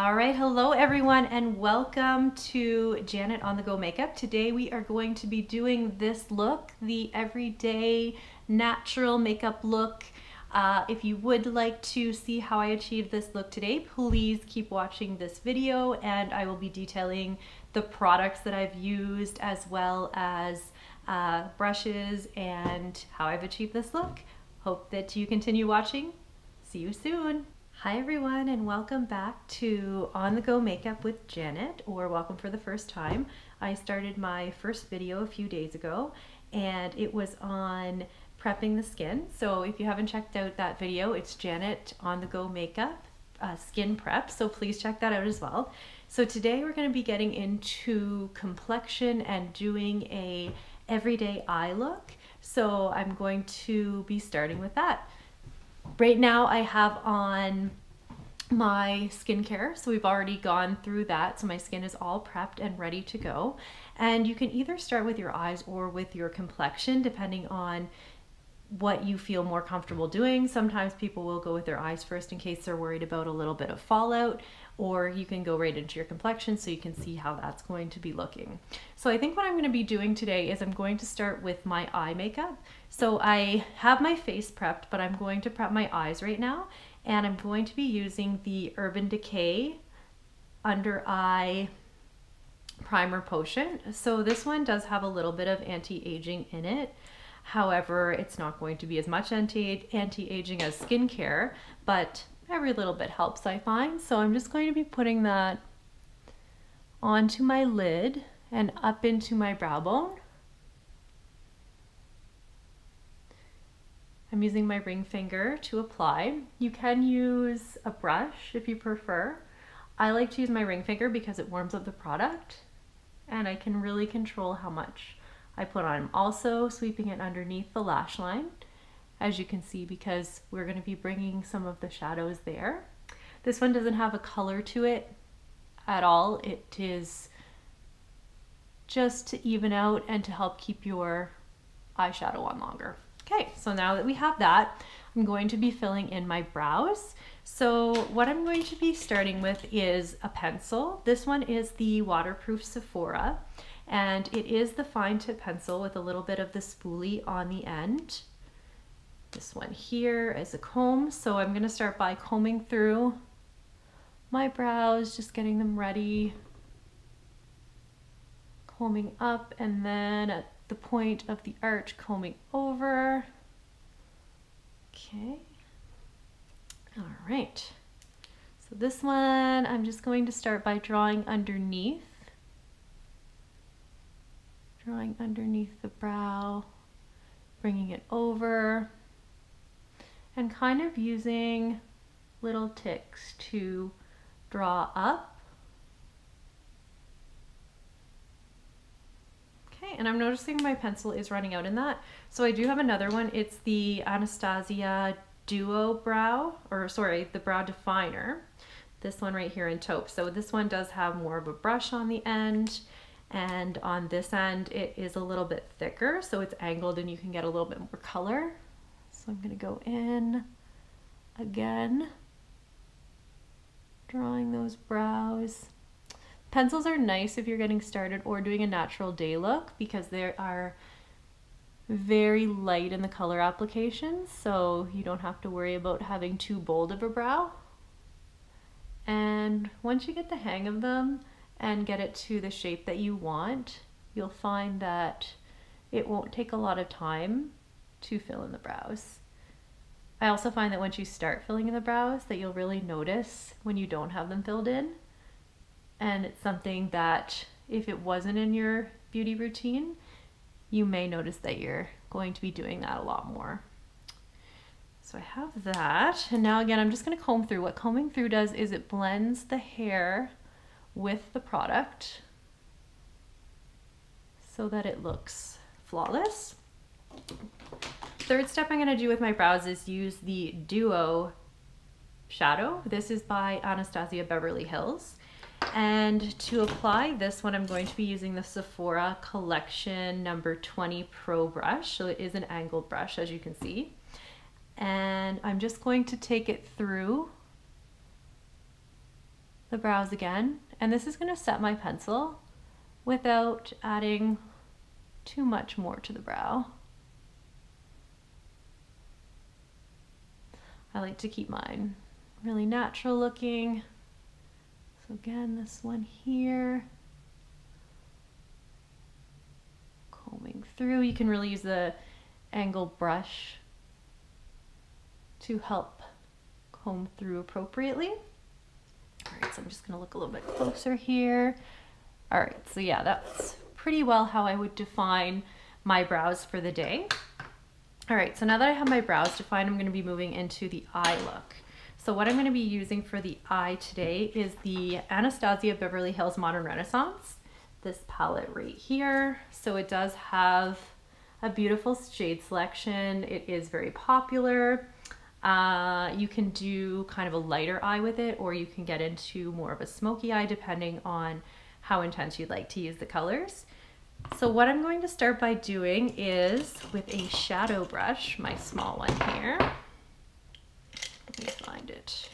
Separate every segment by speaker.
Speaker 1: All right, hello everyone and welcome to Janet on the Go Makeup. Today we are going to be doing this look, the everyday natural makeup look. If you would like to see how I achieved this look today, please keep watching this video and I will be detailing the products that I've used as well as brushes and how I've achieved this look. Hope that you continue watching. See you soon. Hi everyone and welcome back to On the Go Makeup with Janet, or welcome for the first time. I started my first video a few days ago and it was on prepping the skin. So if you haven't checked out that video, it's Janet on the Go Makeup skin prep. So please check that out as well. So today we're going to be getting into complexion and doing a everyday eye look. So I'm going to be starting with that. Right now I have on my skincare, so we've already gone through that, so my skin is all prepped and ready to go. And you can either start with your eyes or with your complexion depending on what you feel more comfortable doing. Sometimes people will go with their eyes first in case they're worried about a little bit of fallout, or you can go right into your complexion so you can see how that's going to be looking. So I think what I'm going to be doing today is I'm going to start with my eye makeup. So I have my face prepped, but I'm going to prep my eyes right now, and I'm going to be using the Urban Decay Under Eye Primer Potion. So this one does have a little bit of anti-aging in it. However, it's not going to be as much anti-aging as skincare, but every little bit helps, I find. So I'm just going to be putting that onto my lid and up into my brow bone. I'm using my ring finger to apply. You can use a brush if you prefer. I like to use my ring finger because it warms up the product and I can really control how much I put on. I'm also sweeping it underneath the lash line, as you can see, because we're going to be bringing some of the shadows there. This one doesn't have a color to it at all. It is just to even out and to help keep your eyeshadow on longer. Okay, so now that we have that, I'm going to be filling in my brows. So what I'm going to be starting with is a pencil. This one is the waterproof Sephora, and it is the fine tip pencil with a little bit of the spoolie on the end. This one here is a comb, so I'm going to start by combing through my brows, just getting them ready, combing up, and then at the point of the arch combing over. Okay, all right, so this one I'm just going to start by drawing underneath the brow, bringing it over, and kind of using little ticks to draw up. Okay, and I'm noticing my pencil is running out in that. So I do have another one. It's the Anastasia Duo Brow, or sorry, the Brow Definer. This one right here in taupe. So this one does have more of a brush on the end, and on this end it is a little bit thicker, so it's angled and you can get a little bit more color. So I'm gonna go in again, drawing those brows. Pencils are nice if you're getting started or doing a natural day look because they are very light in the color application, so you don't have to worry about having too bold of a brow. And once you get the hang of them and get it to the shape that you want, you'll find that it won't take a lot of time to fill in the brows. I also find that once you start filling in the brows that you'll really notice when you don't have them filled in. And it's something that if it wasn't in your beauty routine, you may notice that you're going to be doing that a lot more. So I have that. And now again, I'm just going to comb through. What combing through does is it blends the hair with the product so that it looks flawless. Third step I'm going to do with my brows is use the Duo shadow. This is by Anastasia Beverly Hills. And to apply this one, I'm going to be using the Sephora Collection number 20 Pro brush. So it is an angled brush, as you can see. And I'm just going to take it through the brows again. And this is going to set my pencil without adding too much more to the brow. I like to keep mine really natural looking. So again, this one here. Combing through. You can really use the angled brush to help comb through appropriately. All right, so I'm just gonna look a little bit closer here. All right, so yeah, that's pretty well how I would define my brows for the day. All right, so now that I have my brows defined, I'm gonna be moving into the eye look. So what I'm gonna be using for the eye today is the Anastasia Beverly Hills Modern Renaissance, this palette right here. So it does have a beautiful shade selection. It is very popular. You can do kind of a lighter eye with it, or you can get into more of a smoky eye depending on how intense you'd like to use the colors. So what I'm going to start by doing is with a shadow brush, my small one here. Let me find it.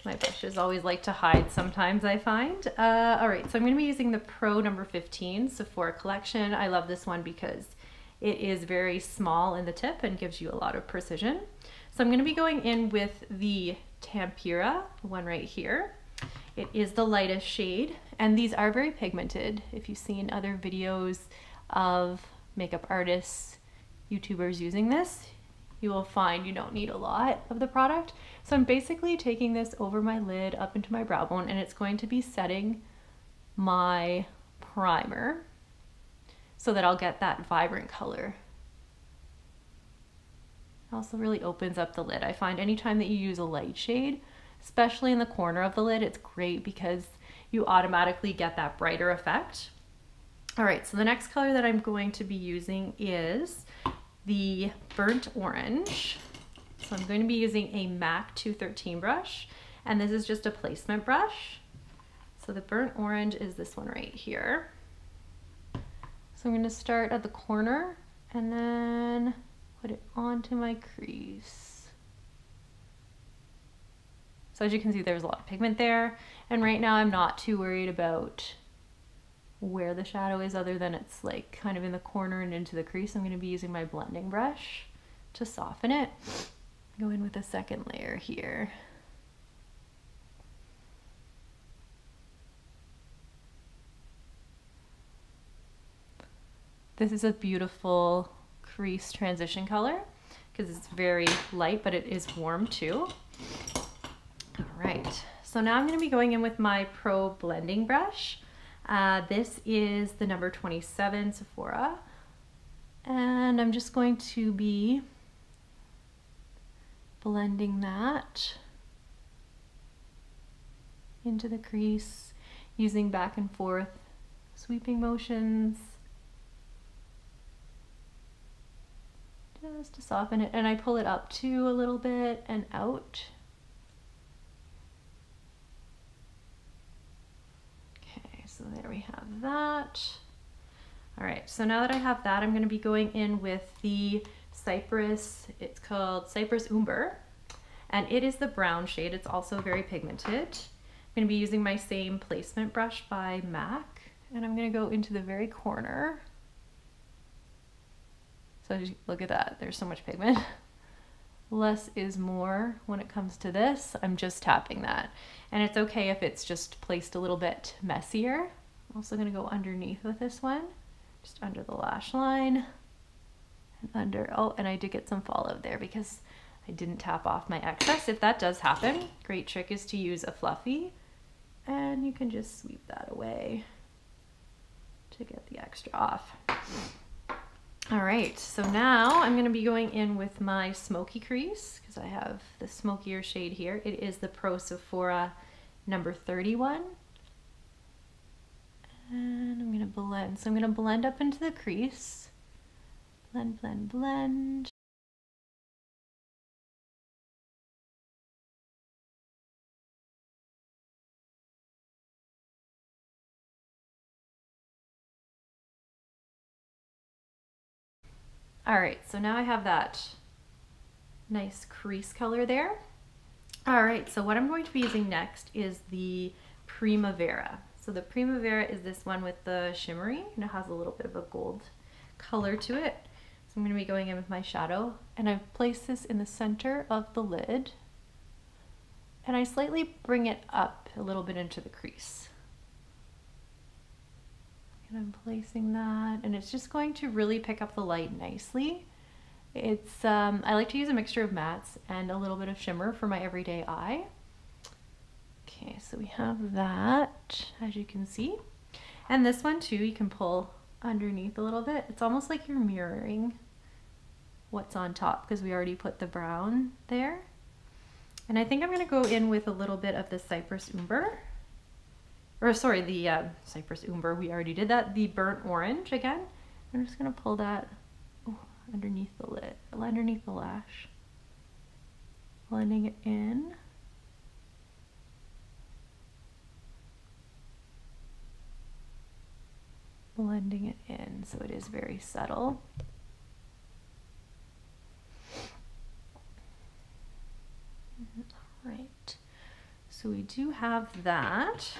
Speaker 1: My brushes always like to hide sometimes, I find. All right, so I'm going to be using the Pro number 15 Sephora collection. I love this one because it is very small in the tip and gives you a lot of precision. So I'm going to be going in with the Tempera, one right here. It is the lightest shade, and these are very pigmented. If you've seen other videos of makeup artists, YouTubers using this, you will find you don't need a lot of the product. So I'm basically taking this over my lid up into my brow bone, and it's going to be setting my primer so that I'll get that vibrant color. It also really opens up the lid. I find anytime that you use a light shade, especially in the corner of the lid, it's great because you automatically get that brighter effect. All right, so the next color that I'm going to be using is the burnt orange. So I'm going to be using a MAC 213 brush, and this is just a placement brush. So the burnt orange is this one right here. So I'm going to start at the corner and then put it onto my crease. So as you can see, there's a lot of pigment there. And right now I'm not too worried about where the shadow is, other than it's like kind of in the corner and into the crease. I'm going to be using my blending brush to soften it. Go in with a second layer here. This is a beautiful crease transition color because it's very light, but it is warm too. All right, so now I'm going to be going in with my Pro blending brush. This is the number 27 Sephora, and I'm just going to be blending that into the crease using back and forth sweeping motions just to soften it, and I pull it up too a little bit and out. So there we have that. All right, so now that I have that, I'm going to be going in with the Cypress, it's called Cypress Umber, and it is the brown shade. It's also very pigmented. I'm going to be using my same placement brush by MAC, and I'm going to go into the very corner. So look at that, there's so much pigment. Less is more when it comes to this. I'm just tapping that. And it's okay if it's just placed a little bit messier. I'm also gonna go underneath with this one, just under the lash line and under, oh, and I did get some fallout there because I didn't tap off my excess. If that does happen, great trick is to use a fluffy, and you can just sweep that away to get the extra off. All right, so now I'm going to be going in with my smoky crease because I have the smokier shade here. It is the Pro Sephora number 31. And I'm going to blend. So I'm going to blend up into the crease. Blend, blend, blend. All right, so now I have that nice crease color there. All right, so what I'm going to be using next is the Primavera. So the Primavera is this one with the shimmery, and it has a little bit of a gold color to it. So I'm going to be going in with my shadow, and I've placed this in the center of the lid, and I slightly bring it up a little bit into the crease. And I'm placing that, and it's just going to really pick up the light nicely. It's I like to use a mixture of mattes and a little bit of shimmer for my everyday eye. Okay, so we have that, as you can see. And this one too, you can pull underneath a little bit. It's almost like you're mirroring what's on top because we already put the brown there. And I think I'm gonna go in with a little bit of the Cypress Umber. Or sorry, the Cypress Umber, we already did that. The burnt orange again. I'm just gonna pull that underneath the lid, underneath the lash. Blending it in. Blending it in so it is very subtle. Right, so we do have that.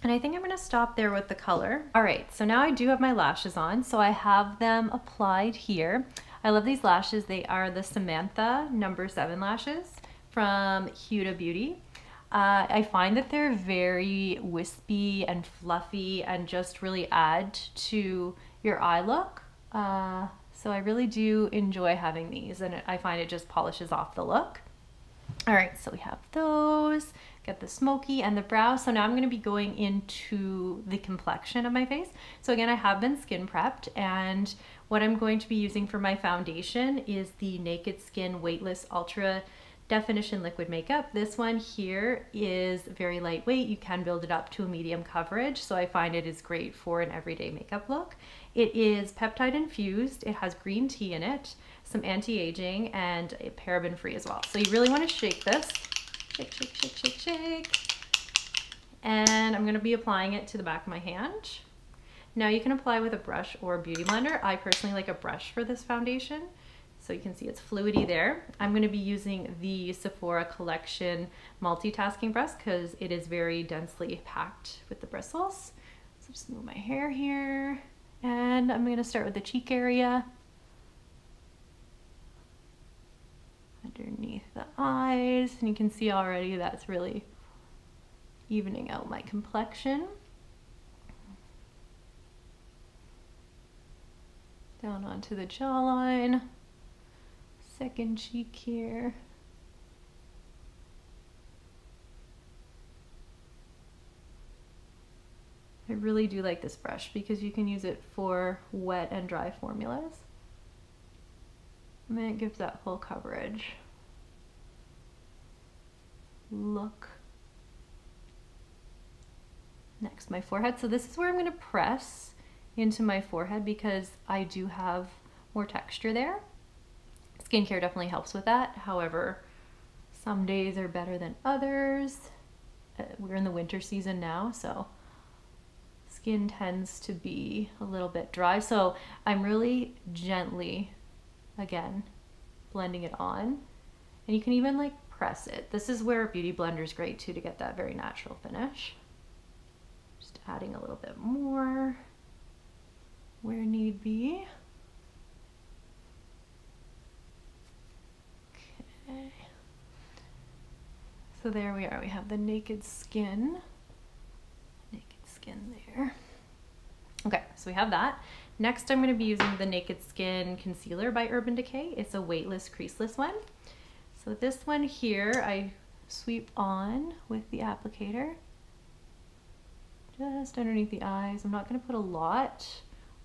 Speaker 1: And I think I'm going to stop there with the color. All right, so now I do have my lashes on, so I have them applied here. I love these lashes. They are the Samantha No. 7 lashes from Hudabeauty. I find that they're very wispy and fluffy and just really add to your eye look. So I really do enjoy having these, and I find it just polishes off the look. All right, so we have those, get the smoky and the brow. So now I'm gonna be going into the complexion of my face. So again, I have been skin prepped, and what I'm going to be using for my foundation is the Naked Skin Weightless Ultra Definition Liquid Makeup. This one here is very lightweight. You can build it up to a medium coverage, so I find it is great for an everyday makeup look. It is peptide infused, it has green tea in it, some anti-aging, and a paraben free as well. So you really want to shake this. Shake, shake, shake, shake, shake. And I'm going to be applying it to the back of my hand. Now you can apply with a brush or a beauty blender. I personally like a brush for this foundation. So you can see it's fluidy there. I'm going to be using the Sephora Collection multitasking brush because it is very densely packed with the bristles. So just move my hair here, and I'm going to start with the cheek area. Underneath the eyes, and you can see already that's really evening out my complexion. Down onto the jawline. Second cheek here. I really do like this brush because you can use it for wet and dry formulas. And then it gives that full coverage look. Next, my forehead. So this is where I'm going to press into my forehead because I do have more texture there. Skincare definitely helps with that. However, some days are better than others. We're in the winter season now, so skin tends to be a little bit dry. So I'm really gently, again, blending it on. And you can even like press it. This is where a beauty blender is great too, to get that very natural finish. Just adding a little bit more where need be. Okay. So there we are. We have the naked skin. Naked skin there. Okay, so we have that. Next, I'm going to be using the Naked Skin Concealer by Urban Decay. It's a weightless, creaseless one. So this one here, I sweep on with the applicator. Just underneath the eyes. I'm not going to put a lot.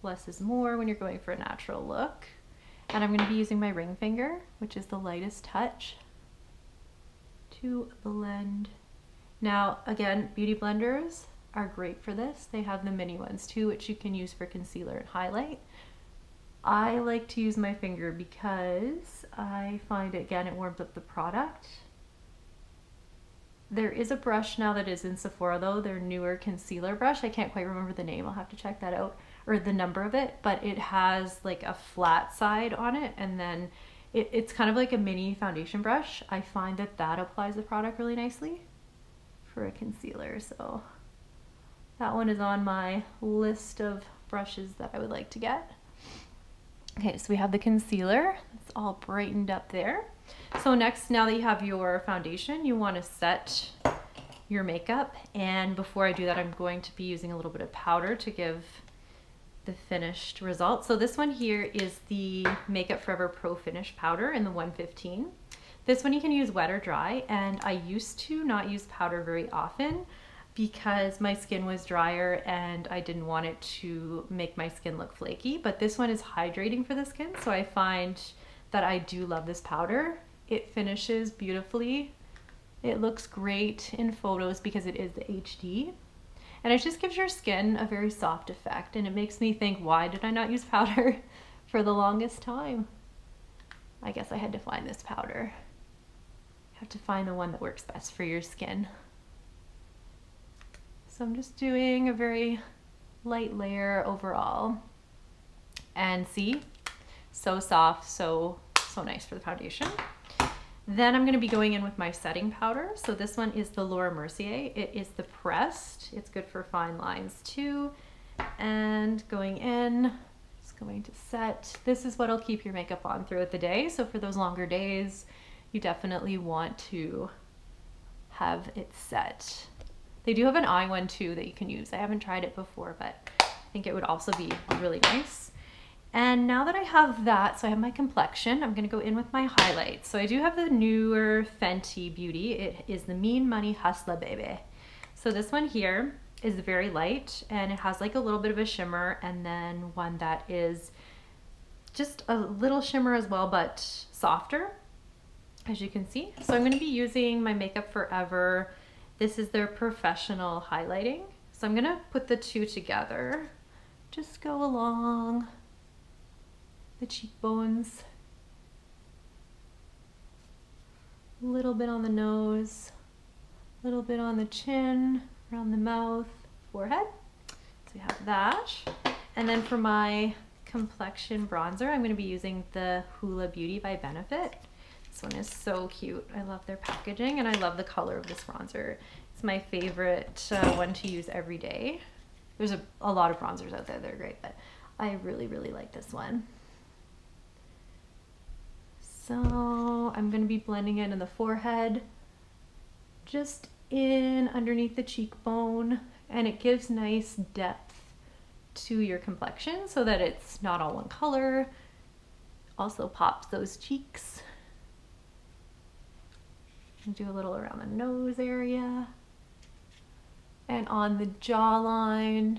Speaker 1: Less is more when you're going for a natural look. And I'm going to be using my ring finger, which is the lightest touch, to blend. Now, again, beauty blenders are great for this. They have the mini ones too, which you can use for concealer and highlight. I like to use my finger because I find, again, it warms up the product. There is a brush now that is in Sephora though, their newer concealer brush. I can't quite remember the name, I'll have to check that out, or the number of it, but it has like a flat side on it, and then it's kind of like a mini foundation brush. I find that that applies the product really nicely for a concealer. So that one is on my list of brushes that I would like to get. Okay, so we have the concealer. It's all brightened up there. So next, now that you have your foundation, you want to set your makeup. And before I do that, I'm going to be using a little bit of powder to give the finished result. So this one here is the makeupforver Pro Finish Powder in the 115. This one you can use wet or dry, and I used to not use powder very often because my skin was drier and I didn't want it to make my skin look flaky, but this one is hydrating for the skin, so I find that I do love this powder. It finishes beautifully. It looks great in photos because it is the HD, and it just gives your skin a very soft effect, and it makes me think, why did I not use powder for the longest time? I guess I had to find this powder. You have to find the one that works best for your skin. So I'm just doing a very light layer overall, and see, so soft, so nice for the foundation. Then I'm going to be going in with my setting powder. So this one is the Mercier. It is the pressed. It's good for fine lines too. And going in, just going to set. This is what'll keep your makeup on throughout the day. So for those longer days, you definitely want to have it set. They do have an eye one too that you can use. I haven't tried it before, but I think it would also be really nice. And now that I have that, so I have my complexion, I'm gonna go in with my highlights. So I do have the newer Fenty Beauty. It is the Mean Money Hustla Baby. So this one here is very light, and it has like a little bit of a shimmer, and then one that is just a little shimmer as well, but softer, as you can see. So I'm gonna be using my makeupforver. This is their professional highlighting. So I'm gonna put the two together. Just go along the cheekbones, a little bit on the nose, a little bit on the chin, around the mouth, forehead. So we have that. And then for my complexion bronzer, I'm gonna be using the Hudabeauty by Benefit. This one is so cute. I love their packaging, and I love the color of this bronzer. It's my favorite one to use every day. There's a lot of bronzers out there that are great, but I really, really like this one. So I'm going to be blending it in the forehead, just in underneath the cheekbone, and it gives nice depth to your complexion so that it's not all one color. Also pops those cheeks. Do a little around the nose area and on the jawline,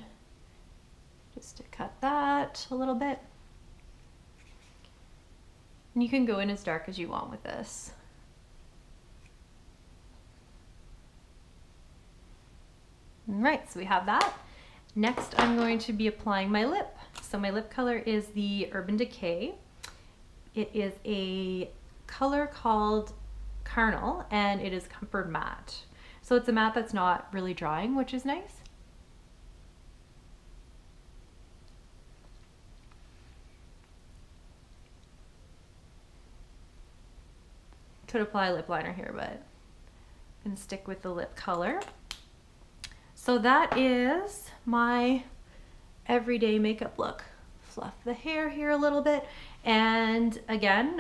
Speaker 1: just to cut that a little bit. And you can go in as dark as you want with this. All right, so we have that. Next, I'm going to be applying my lip. So my lip color is the Urban Decay. It is a color called Carnal, and it is Comfort Matte. So it's a matte that's not really drying, which is nice. Could apply lip liner here, but I'm gonna stick with the lip color. So that is my everyday makeup look. Fluff the hair here a little bit. And again,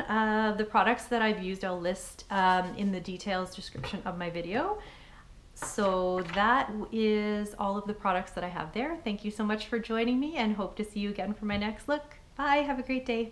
Speaker 1: the products that I've used, I'll list in the details description of my video. So that is all of the products that I have there. Thank you so much for joining me, and hope to see you again for my next look. Bye, have a great day.